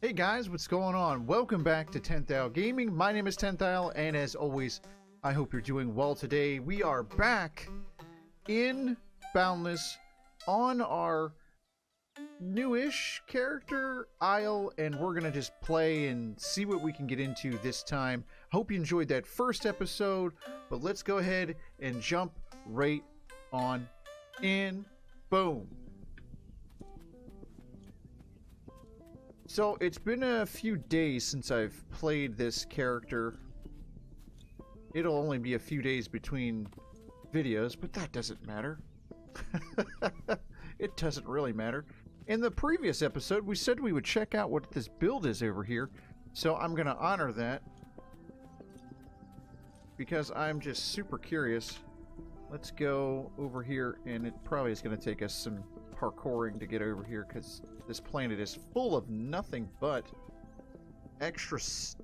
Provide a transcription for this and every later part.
Hey guys, what's going on? Welcome back to TENTHisle Gaming. My name is TENTHisle, and as always, I hope you're doing well today. We are back in Boundless on our newish character, Isle, and we're gonna just play and see what we can get into this time. Hope you enjoyed that first episode, but let's go ahead and jump right on in. Boom. So, it's been a few days since I've played this character. It'll only be a few days between videos, but that doesn't matter. It doesn't really matter. In the previous episode, we said we would check out what this build is over here, so I'm going to honor that because I'm just super curious. Let's go over here, and it probably is going to take us some parkouring to get over here because this planet is full of nothing but extra stuff.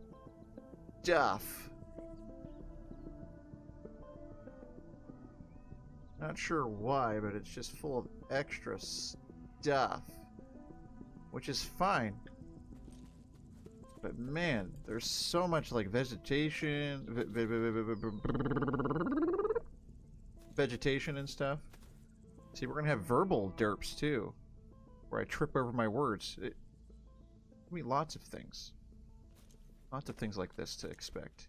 Not sure why, but it's just full of extra stuff, which is fine. But man, there's so much like vegetation and stuff. See, we're gonna have verbal derps too, where I trip over my words. I mean, lots of things like this to expect.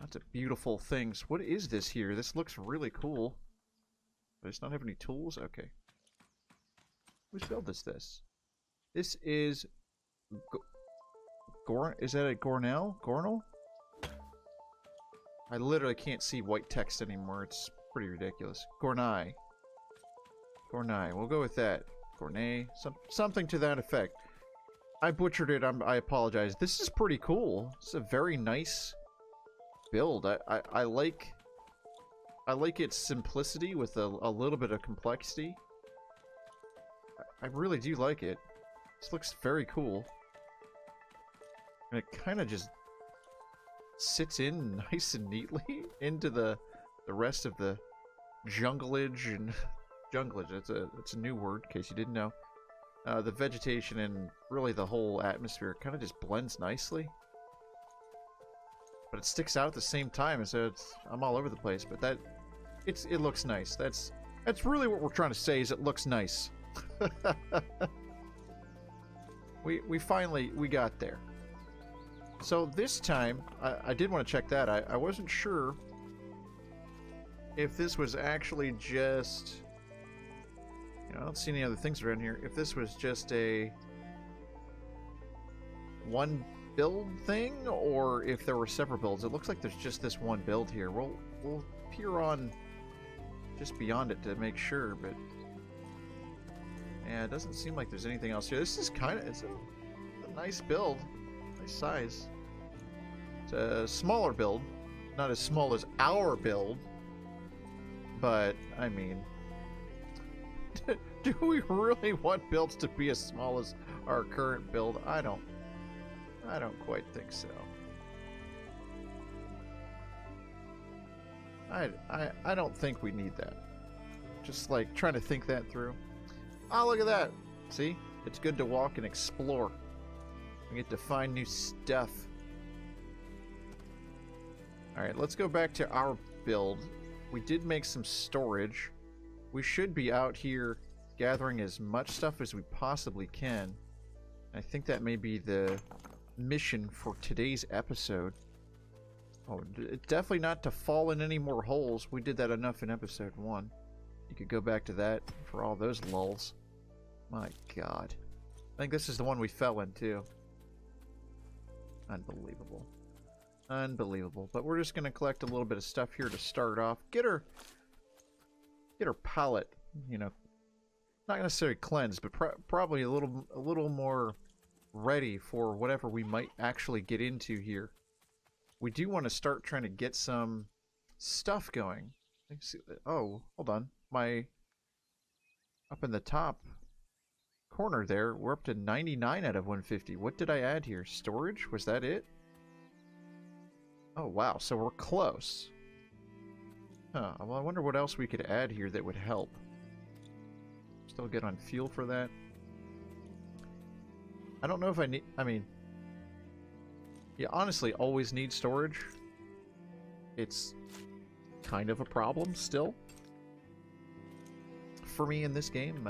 Lots of beautiful things. What is this here? This looks really cool. Does not have any tools? Okay. Whose build is this? This is is that a Gornell? Gornell? I literally can't see white text anymore. It's pretty ridiculous. Gornai. Gornai. We'll go with that. Gornay. Something to that effect. I butchered it. I apologize. This is pretty cool. It's a very nice build. I like its simplicity with a little bit of complexity. I really do like it. This looks very cool. And it kind of just sits in nice and neatly into the rest of the junglage and junglage. It's a new word in case you didn't know. The vegetation and really the whole atmosphere kind of just blends nicely. But it sticks out at the same time, and so I'm all over the place. But it looks nice. That's really what we're trying to say, is it looks nice. we finally got there. So this time I did want to check that. I wasn't sure if this was actually just, I don't see any other things around here. If this was just a one build thing, or if there were several builds. It looks like there's just this one build here. We'll peer on just beyond it to make sure, but yeah, it doesn't seem like there's anything else here. This is it's a nice build, nice size. It's a smaller build, not as small as our build, but I mean, do we really want builds to be as small as our current build? I don't quite think so. I don't think we need that. Just like trying to think that through. Oh, look at that. See? It's good to walk and explore. We get to find new stuff. Alright, let's go back to our build. We did make some storage. We should be out here gathering as much stuff as we possibly can. I think that may be the mission for today's episode. Oh, definitely not to fall in any more holes. We did that enough in episode 1. You could go back to that for all those lulls. My god. I think this is the one we fell in too. Unbelievable. Unbelievable. But we're just going to collect a little bit of stuff here to start off. Get her palette, not necessarily cleansed, but probably a little more ready for whatever we might actually get into here. We do want to start trying to get some stuff going. Oh, hold on. Up in the top corner there, we're up to 99 out of 150. What did I add here? Storage? Was that it? Oh, wow. So we're close. Huh. Well, I wonder what else we could add here that would help. Still good on fuel for that. I don't know if I need... I mean... You honestly always need storage. It's kind of a problem still. For me in this game,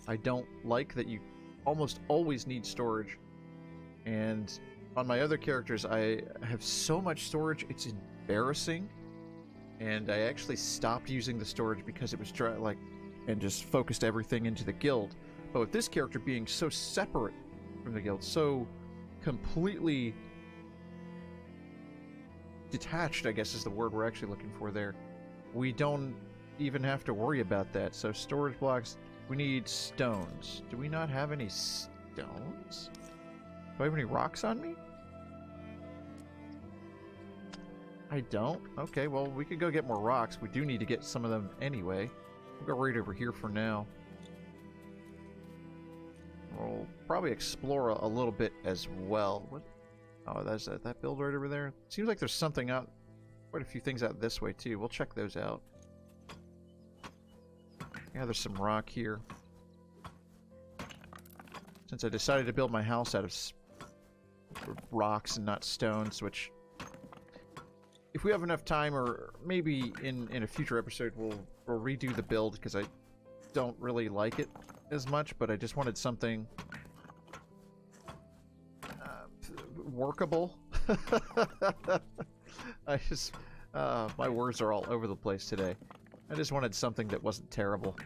I don't like that you almost always need storage. And on my other characters, I have so much storage, it's embarrassing. And I actually stopped using the storage because it was dry, like, and just focused everything into the guild. But with this character being so separate from the guild, so completely detached, I guess is the word we're actually looking for there, we don't even have to worry about that. So storage blocks, we need stones. Do we not have any stones? Do I have any rocks on me? I don't? Okay, well, we could go get more rocks. We do need to get some of them anyway. We'll go right over here for now. We'll probably explore a little bit as well. What? Oh, that's that build right over there. Seems like there's something out, quite a few things out this way too. We'll check those out. Yeah, there's some rock here. Since I decided to build my house out of rocks and not stones, which, if we have enough time, or maybe in a future episode, we'll redo the build, because I don't really like it as much, but I just wanted something workable. I just, my words are all over the place today. I just wanted something that wasn't terrible,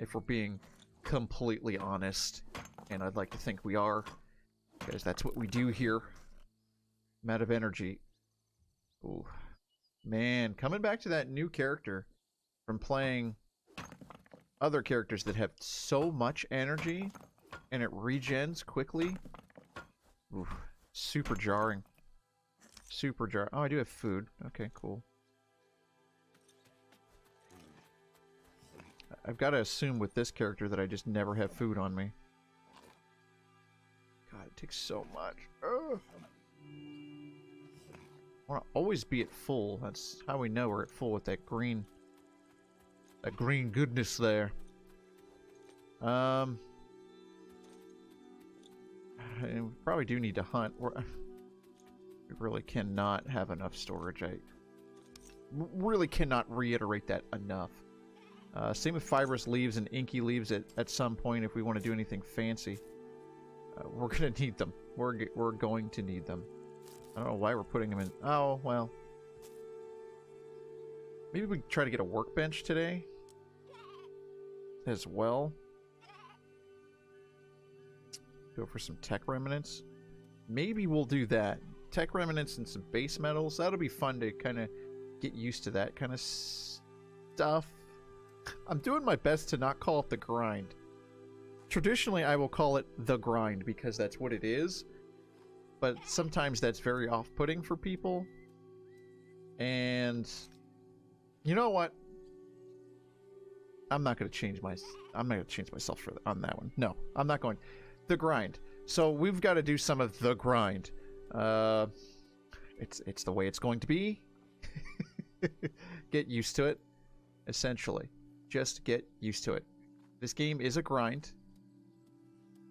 if we're being completely honest. And I'd like to think we are, because that's what we do here. I'm out of energy. Ooh. Man, coming back to that new character from playing other characters that have so much energy and it regens quickly. Ooh, super jarring. Super jarring. Oh, I do have food. Okay, cool. I've got to assume with this character that I just never have food on me. God, it takes so much. Ugh. I want to always be at full. That's how we know we're at full with that green goodness there. And we probably do need to hunt. We really cannot have enough storage. I really cannot reiterate that enough. Same with fibrous leaves and inky leaves at some point if we want to do anything fancy. We're going to need them. We're going to need them. I don't know why we're putting them in. Oh, well. Maybe we try to get a workbench today as well. Go for some tech remnants. Maybe we'll do that. Tech remnants and some base metals. That'll be fun to kind of get used to that kind of stuff. I'm doing my best to not call it the grind. Traditionally, I will call it the grind because that's what it is. But sometimes that's very off-putting for people. And you know what? I'm not going to change myself on that one. No, I'm not going. The grind. So we've got to do some of the grind. It's the way it's going to be. Get used to it. Essentially, just get used to it. This game is a grind.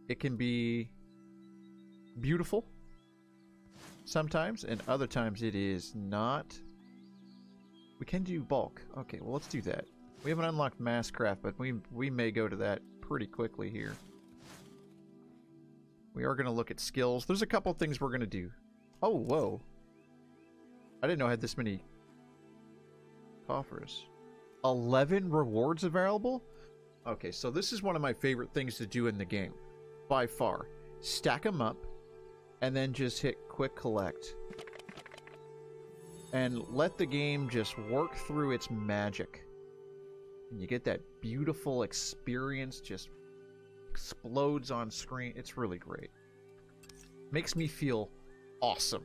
It can be beautiful sometimes, and other times it is not. We can do bulk. Okay, well, let's do that. We haven't unlocked mass craft, but we may go to that pretty quickly here. We are going to look at skills. There's a couple things we're going to do. Oh, whoa. I didn't know I had this many coffers. 11 rewards available? Okay, so this is one of my favorite things to do in the game. By far. Stack them up, and then just hit quick collect. And let the game just work through its magic. And you get that beautiful experience just explodes on screen. It's really great. Makes me feel awesome.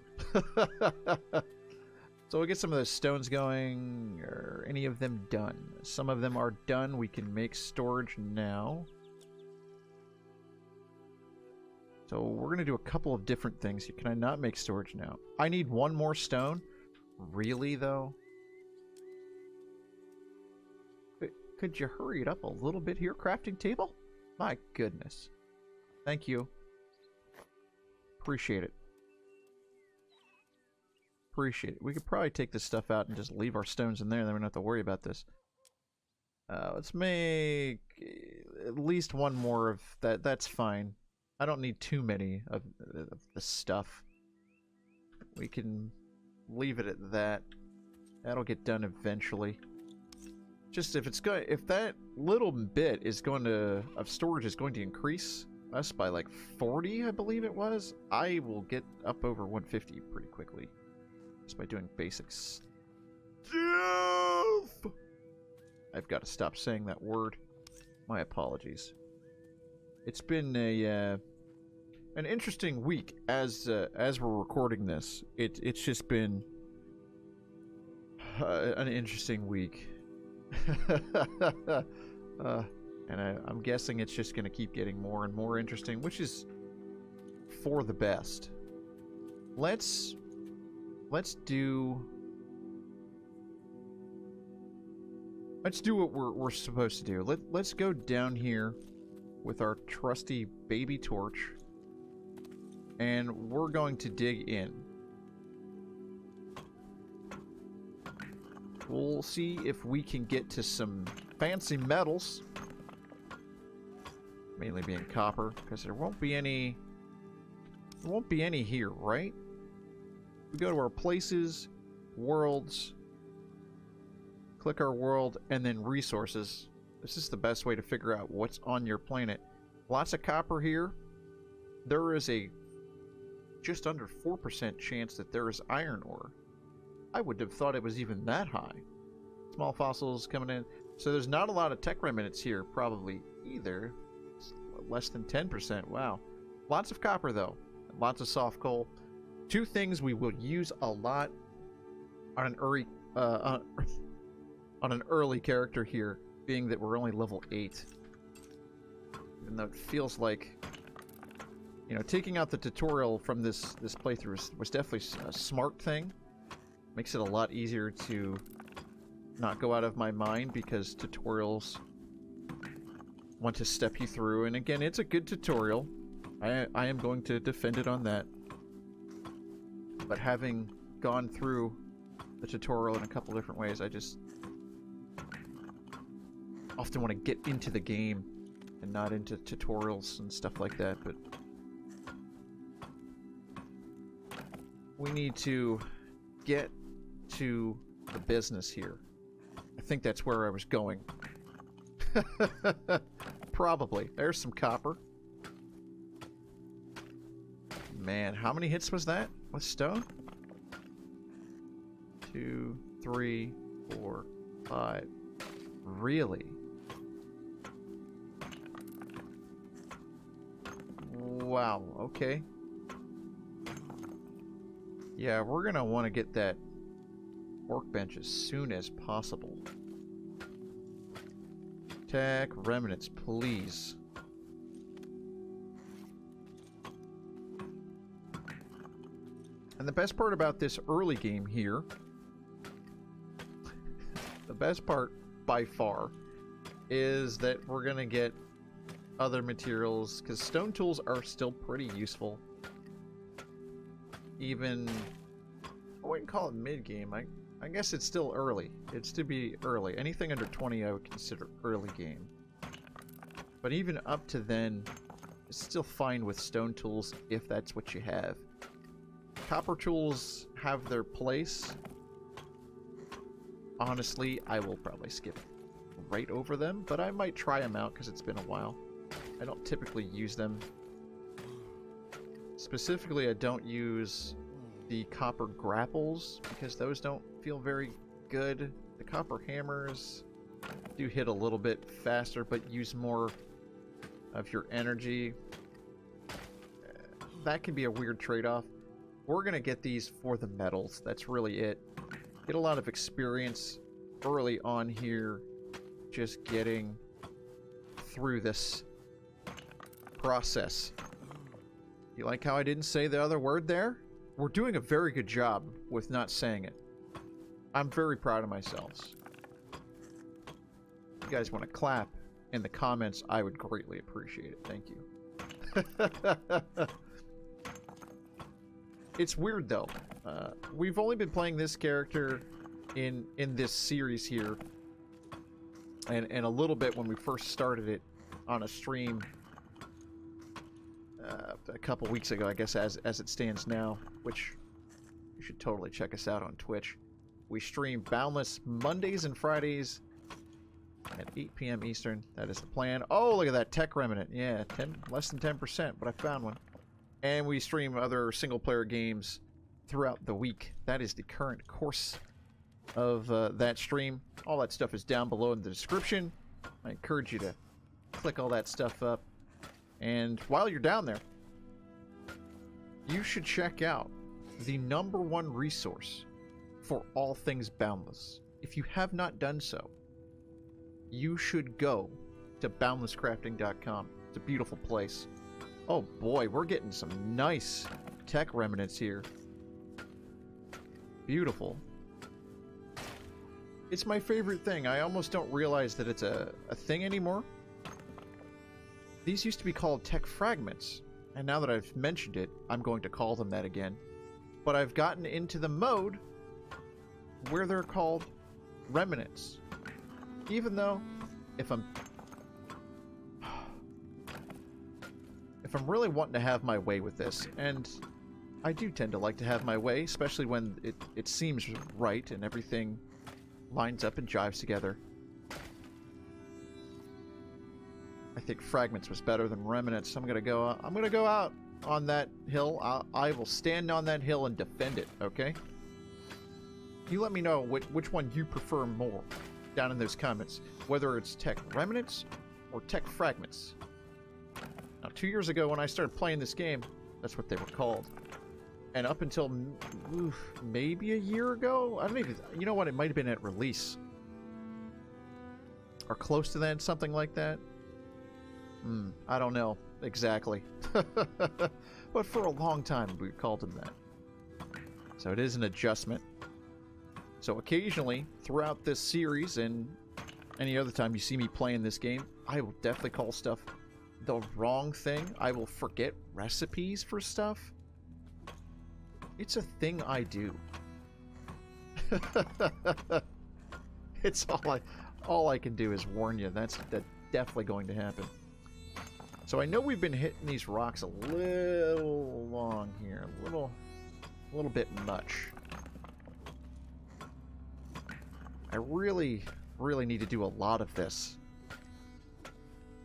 So we'll get some of those stones going. Are any of them done? Some of them are done. We can make storage now. So we're going to do a couple of different things. Can I not make storage now? I need one more stone. Really, though? Could you hurry it up a little bit here, crafting table? My goodness. Thank you. Appreciate it. Appreciate it. We could probably take this stuff out and just leave our stones in there, then we don't have to worry about this. Let's make at least one more of that. That's fine. I don't need too many of the stuff. We can leave it at that. That'll get done eventually. Just if that little bit is going to of storage is going to increase us by like 40, I believe it was, I will get up over 150 pretty quickly. Just by doing basics stuff. I've got to stop saying that word. My apologies. It's been an interesting week as we're recording this. It's just been an interesting week. And I'm guessing it's just going to keep getting more and more interesting, which is for the best. Let's do what we're supposed to do. Let's go down here with our trusty baby torch, and we're going to dig in. We'll see if we can get to some fancy metals, mainly being copper, because there won't be any here, right? We go to our places, worlds, click our world, and then resources. This is the best way to figure out what's on your planet. Lots of copper here. There is a just under 4% chance that there is iron ore. I would have thought it was even that high. Small fossils coming in. So there's not a lot of tech remnants here, probably, either. It's less than 10%. Wow. Lots of copper, though. Lots of soft coal. Two things we will use a lot on an early character here, being that we're only level 8. Even though it feels like, you know, taking out the tutorial from this playthrough was definitely a smart thing. Makes it a lot easier to not go out of my mind, because tutorials want to step you through. And again, it's a good tutorial. I am going to defend it on that. But having gone through the tutorial in a couple different ways, I just often want to get into the game and not into tutorials and stuff like that. But we need to get to the business here. I think that's where I was going. Probably. There's some copper. Man, how many hits was that with stone? 2, 3, 4, 5. Really? Wow, okay. Yeah, we're gonna want to get that workbench as soon as possible. Tech remnants, please. And the best part about this early game here, the best part by far, is that we're gonna get other materials, because stone tools are still pretty useful. Even, I wouldn't call it mid-game. I guess it's still early. It's to be early. Anything under 20 I would consider early game. But even up to then, it's still fine with stone tools if that's what you have. Copper tools have their place. Honestly, I will probably skip right over them, but I might try them out because it's been a while. I don't typically use them. Specifically, I don't use the copper grapples because those don't feel very good. The copper hammers do hit a little bit faster, but use more of your energy. That can be a weird trade-off. We're going to get these for the metals. That's really it. Get a lot of experience early on here, just getting through this process. You like how I didn't say the other word there? We're doing a very good job with not saying it. I'm very proud of myself. If you guys want to clap in the comments, I would greatly appreciate it. Thank you. It's weird though. We've only been playing this character in this series here, and a little bit when we first started it on a stream a couple weeks ago, I guess, as it stands now, which you should totally check us out on Twitch. We stream Boundless Mondays and Fridays at 8 p.m. Eastern. That is the plan. Oh, look at that tech remnant. Yeah, less than 10%, but I found one. And we stream other single-player games throughout the week. That is the current course of that stream. All that stuff is down below in the description. I encourage you to click all that stuff up. And while you're down there, you should check out the #1 resource for all things Boundless. If you have not done so, you should go to boundlesscrafting.com. It's a beautiful place. Oh boy, we're getting some nice tech remnants here. Beautiful. It's my favorite thing. I almost don't realize that it's a thing anymore. These used to be called tech fragments, and now that I've mentioned it, I'm going to call them that again. But I've gotten into the mode where they're called remnants. Even though, if I'm really wanting to have my way with this, and I do tend to like to have my way, especially when it seems right and everything lines up and jives together. I think fragments was better than remnants. I'm gonna go out on that hill. I will stand on that hill and defend it. Okay. You let me know which one you prefer more down in those comments, whether it's tech remnants or tech fragments. Now, 2 years ago when I started playing this game, that's what they were called. And up until maybe a year ago, I don't even, you know what, it might have been at release. Or close to that, something like that. I don't know exactly. But for a long time, we called them that. So it is an adjustment. So occasionally, throughout this series, and any other time you see me playing this game, I will definitely call stuff the wrong thing. I will forget recipes for stuff. It's a thing I do. It's all I can do is warn you. That's definitely going to happen. So I know we've been hitting these rocks a little long here, a little bit much. I really need to do a lot of this.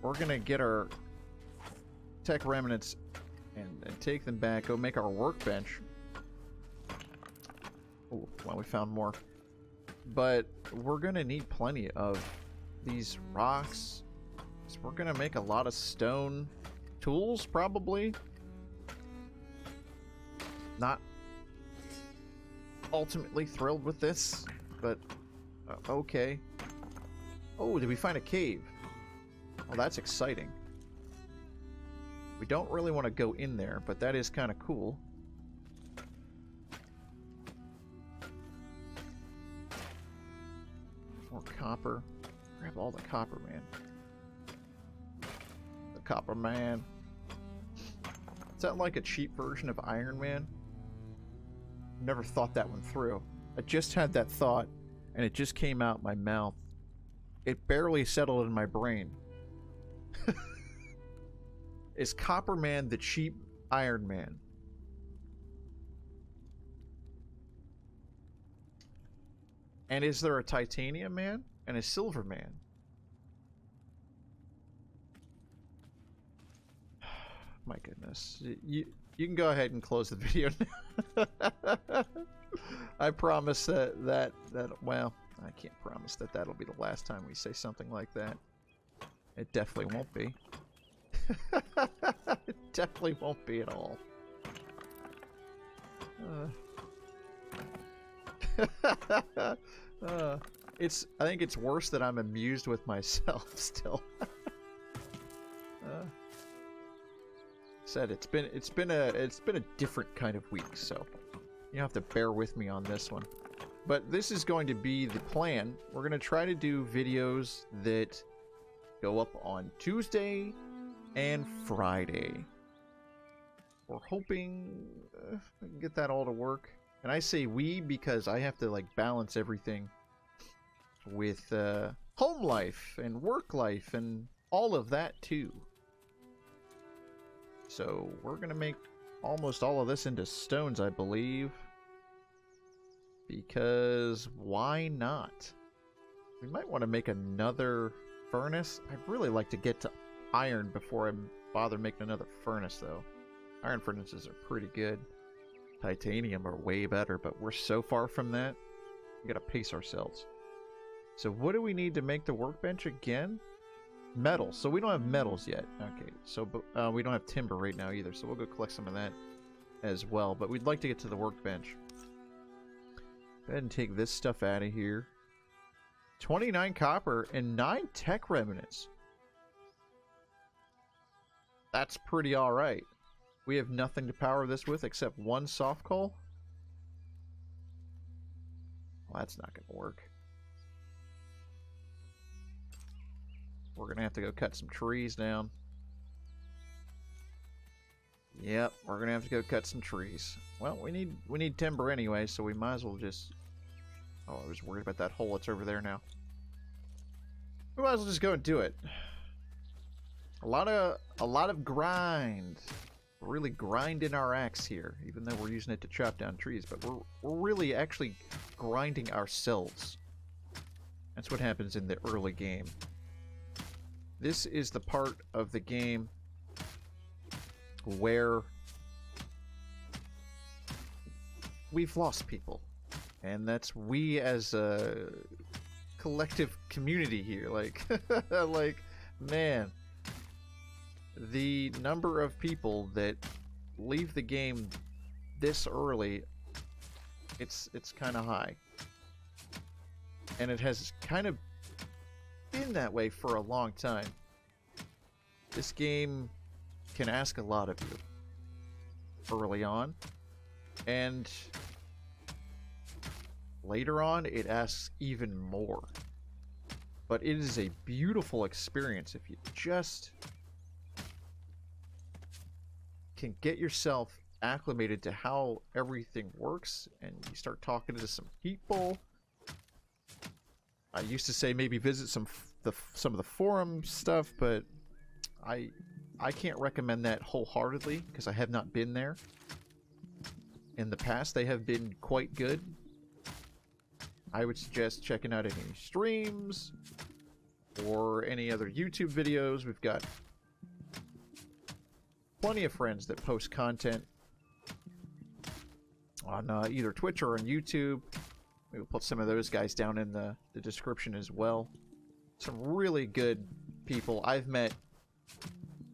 We're gonna get our tech remnants and take them back, go make our workbench. Oh, well, we found more. But we're gonna need plenty of these rocks. So we're gonna make a lot of stone tools, probably. Not ultimately thrilled with this, but okay. Oh, did we find a cave? Well, that's exciting. We don't really want to go in there, but that is kind of cool. More copper. Grab all the copper, man. The copper man. Is that like a cheap version of Iron Man? Never thought that one through. I just had that thought, and it just came out my mouth. It barely settled in my brain. Is Copper Man the cheap Iron Man? And is there a Titanium Man and a Silver Man? My goodness. You can go ahead and close the video now. I promise that well, I can't promise that that'll be the last time we say something like that. It definitely won't be. It definitely won't be at all. I think it's worse that I'm amused with myself still. Said it's been a different kind of week, so you have to bear with me on this one. But this is going to be the plan. We're going to try to do videos that go up on Tuesday and Friday. we're hoping we can get that all to work. And I say we because I have to like balance everything with home life and work life and all of that too. So we're gonna make almost all of this into stones, I believe, because why not? We might want to make another furnace. I'd really like to get to iron before I bother making another furnace, though. Iron furnaces are pretty good. Titanium are way better, but we're so far from that. We gotta pace ourselves. So what do we need to make the workbench again? Metals. So we don't have metals yet. Okay, so we don't have timber right now either, so we'll go collect some of that as well. But we'd like to get to the workbench. Go ahead and take this stuff out of here. 29 copper and 9 tech remnants. That's pretty alright. We have nothing to power this with except 1 soft coal. Well, that's not going to work. We're going to have to go cut some trees down. Yep, we're going to have to go cut some trees. Well, we need timber anyway, so we might as well just... Oh, I was worried about that hole that's over there now. We might as well just go and do it. A lot of grind. We're really grinding our axe here, even though we're using it to chop down trees, but we're really actually grinding ourselves. That's what happens in the early game. This is the part of the game where we've lost people. And that's we as a collective community here. Like, like, man, the number of people that leave the game this early, it's kind of high. And it has kind of been that way for a long time. This game can ask a lot of you early on, and later on it asks even more. But it is a beautiful experience if you just can get yourself acclimated to how everything works and you start talking to some people. I used to say maybe visit some of the forum stuff, but I can't recommend that wholeheartedly because I have not been there. In the past, they have been quite good. I would suggest checking out any streams or any other YouTube videos. We've got plenty of friends that post content on either Twitch or on YouTube. We'll put some of those guys down in the description as well. Some really good people. I've met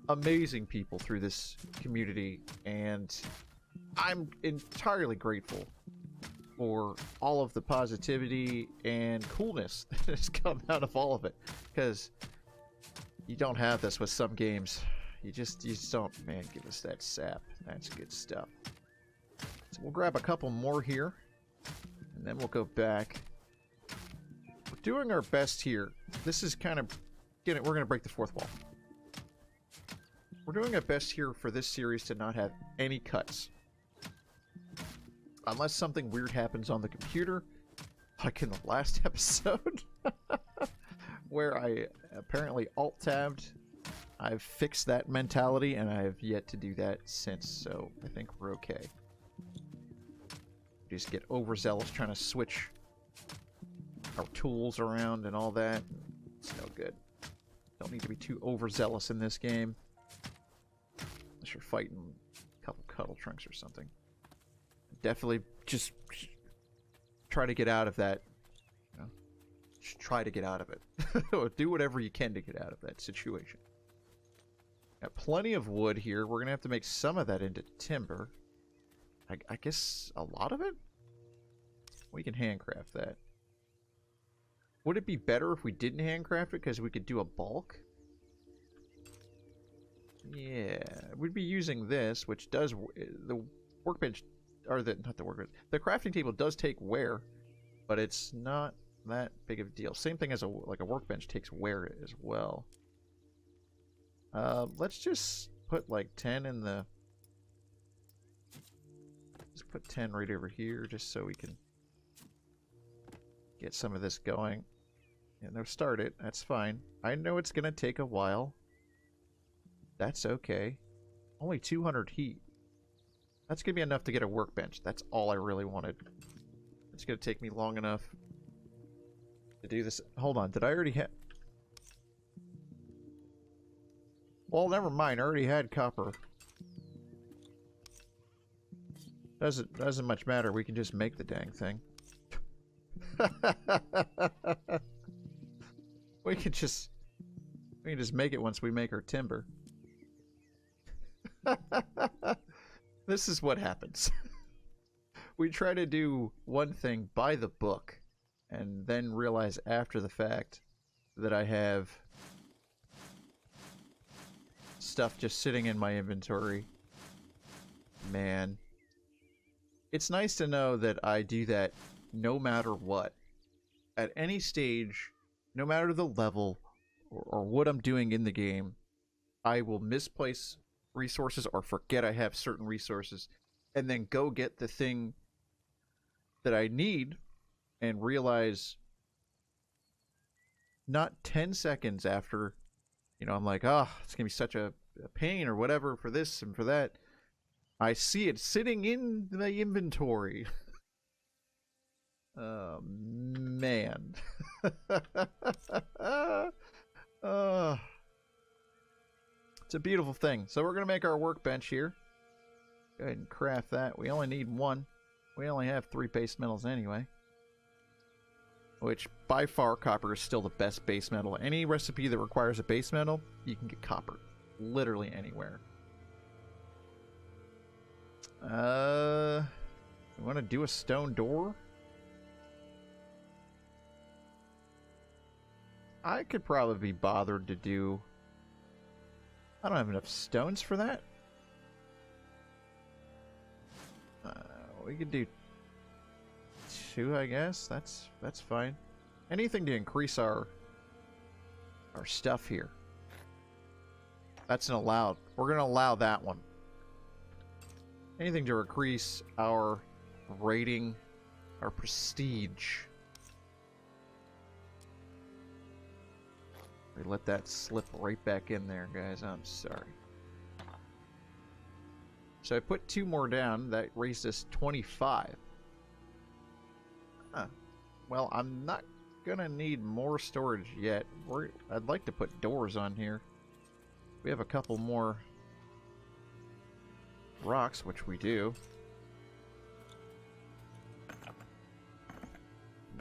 amazing people through this community, and I'm entirely grateful for all of the positivity and coolness that has come out of all of it, because you don't have this with some games. You just don't. Man, give us that sap. That's good stuff. So we'll grab a couple more here, and then we'll go back. We're doing our best here. This is kind of we're gonna break the fourth wall. We're doing our best here for this series to not have any cuts. Unless something weird happens on the computer, like in the last episode, where I apparently alt-tabbed. I've fixed that mentality, and I have yet to do that since, so I think we're okay. Just get overzealous trying to switch our tools around and all that. It's no good. Don't need to be too overzealous in this game. Unless you're fighting a couple cuddle trunks or something. Definitely just try to get out of that. You know? Just try to get out of it. Do whatever you can to get out of that situation. Got plenty of wood here. We're going to have to make some of that into timber. I guess a lot of it? We can handcraft that. Would it be better if we didn't handcraft it because we could do a bulk? Yeah, we'd be using this, which does the workbench, or not the workbench. The crafting table does take wear, but it's not that big of a deal. Same thing as a workbench takes wear as well. Let's just put like 10 in the Let's put 10 right over here just so we can get some of this going. And they'll start it. That's fine. I know it's going to take a while. That's okay. Only 200 heat. That's going to be enough to get a workbench. That's all I really wanted. It's going to take me long enough to do this. Hold on. Did I already have... Well, never mind. I already had copper. Doesn't much matter. We can just make the dang thing. We can just make it once we make our timber. This is what happens. We try to do one thing by the book and then realize after the fact that I have stuff just sitting in my inventory. Man. It's nice to know that I do that no matter what. At any stage, no matter the level or what I'm doing in the game, I will misplace resources or forget I have certain resources and then go get the thing that I need and realize not 10 seconds after, you know, I'm like, oh, it's going to be such a pain or whatever for this and for that. I see it sitting in the inventory. Oh, man. It's a beautiful thing. So we're going to make our workbench here. Go ahead and craft that. We only need one. We only have 3 base metals anyway. Which, by far, copper is still the best base metal. Any recipe that requires a base metal, you can get copper. Literally anywhere. We want to do a stone door? I could probably be bothered to do... I don't have enough stones for that. We could do 2, I guess. That's fine. Anything to increase our stuff here. That's an allowed. We're going to allow that one. Anything to increase our rating, our prestige. We let that slip right back in there, guys. I'm sorry. So I put 2 more down. That raised us 25. Huh. Well, I'm not gonna need more storage yet. I'd like to put doors on here. We have a couple more rocks, which we do.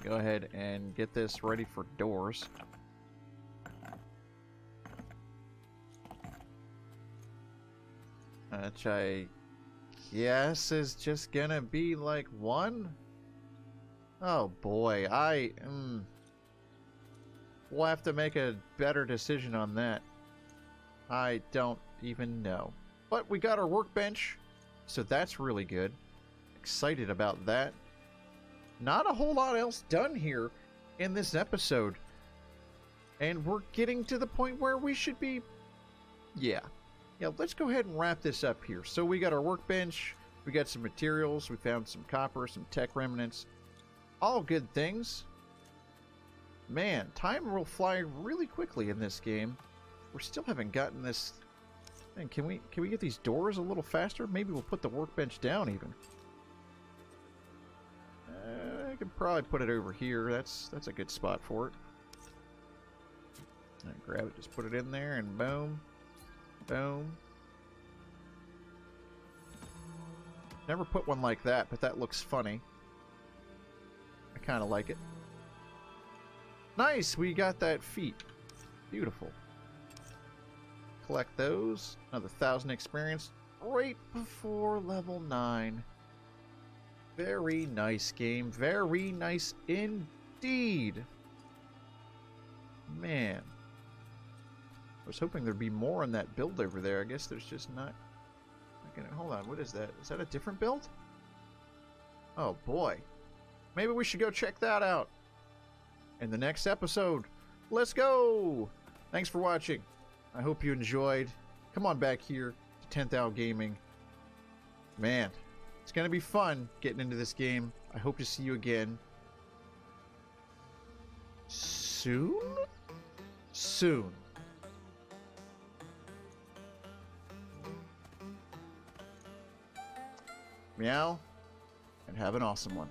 Go ahead and get this ready for doors. Which I guess is just gonna be like 1. Oh boy, we'll have to make a better decision on that. I don't even know. But we got our workbench, so that's really good. Excited about that. Not a whole lot else done here in this episode. And we're getting to the point where we should be... Yeah, let's go ahead and wrap this up here. So we got our workbench, we got some materials, we found some copper, some tech remnants. All good things. Man, time will fly really quickly in this game. We still haven't gotten this... Man, can we get these doors a little faster? Maybe we'll put the workbench down even. I could probably put it over here. That's a good spot for it. Grab it, just put it in there, and boom. Boom. Never put one like that, but that looks funny. I kind of like it. Nice! We got that feat. Beautiful. Collect those. Another 1,000 experience right before level 9. Very nice game. Very nice indeed. Man. I was hoping there'd be more on that build over there. I guess there's just not... Hold on, what is that? Is that a different build? Oh boy. Maybe we should go check that out in the next episode. Let's go! Thanks for watching. I hope you enjoyed. Come on back here to TENTHisle Gaming. Man, It's going to be fun getting into this game. I hope to see you again soon? Soon. Meow, and have an awesome one.